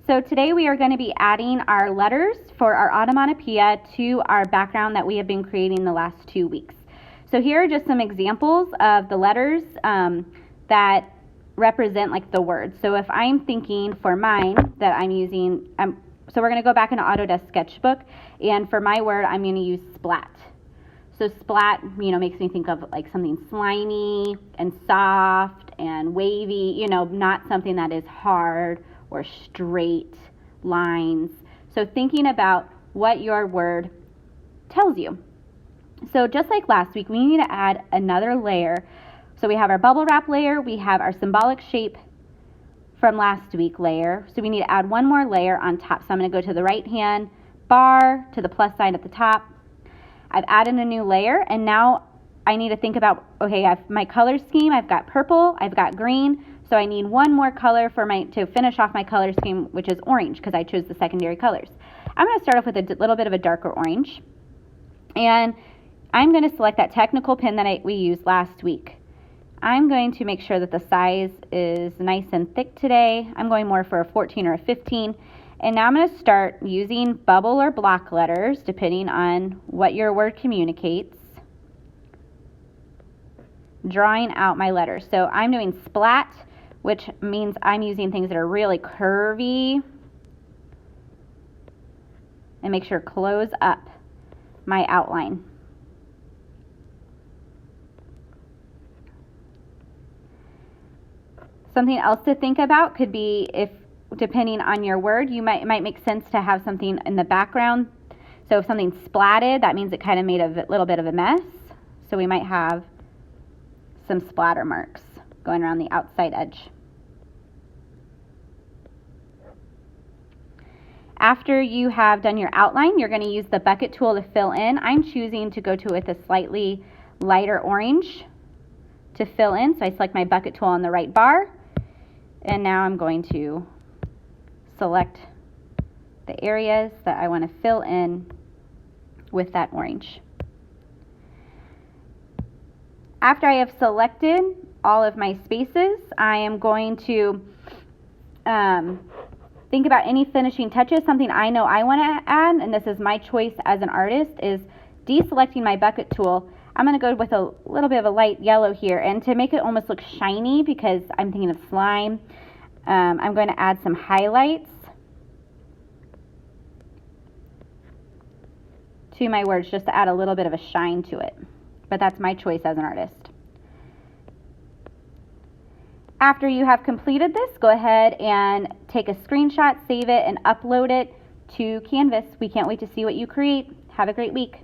So today we are going to be adding our letters for our onomatopoeia to our background that we have been creating the last 2 weeks. So here are just some examples of the letters that represent like the words. So if I'm thinking for mine that I'm using, so we're going to go back into Autodesk Sketchbook, and for my word I'm going to use splat. So splat, makes me think of like something slimy and soft and wavy, not something that is hard or straight lines. So thinking about what your word tells you. So just like last week, we need to add another layer. So we have our bubble wrap layer, we have our symbolic shape from last week layer. So we need to add one more layer on top. So I'm going to go to the right hand bar, to the plus sign at the top. I've added a new layer, and now I need to think about, okay, I have my color scheme. I've got purple, I've got green, so I need one more color to finish off my color scheme, which is orange, because I chose the secondary colors. I'm going to start off with a little bit of a darker orange, and I'm going to select that technical pen that we used last week. I'm going to make sure that the size is nice and thick today. I'm going more for a 14 or a 15. And now I'm going to start using bubble or block letters, depending on what your word communicates, drawing out my letters. So I'm doing splat, which means I'm using things that are really curvy, and make sure to close up my outline. Something else to think about could be depending on your word, it might make sense to have something in the background. So if something's splatted, that means it kind of made a little bit of a mess. So we might have some splatter marks going around the outside edge. After you have done your outline, you're going to use the bucket tool to fill in. I'm choosing to go with a slightly lighter orange to fill in. So I select my bucket tool on the right bar, and now I'm going to select the areas that I want to fill in with that orange. After I have selected all of my spaces, I am going to think about any finishing touches. Something I know I want to add, and this is my choice as an artist, is deselecting my bucket tool. I'm going to go with a little bit of a light yellow here, and to make it almost look shiny, because I'm thinking of slime, I'm going to add some highlights to my words just to add a little bit of a shine to it. But that's my choice as an artist. After you have completed this, go ahead and take a screenshot, save it, and upload it to Canvas. We can't wait to see what you create. Have a great week.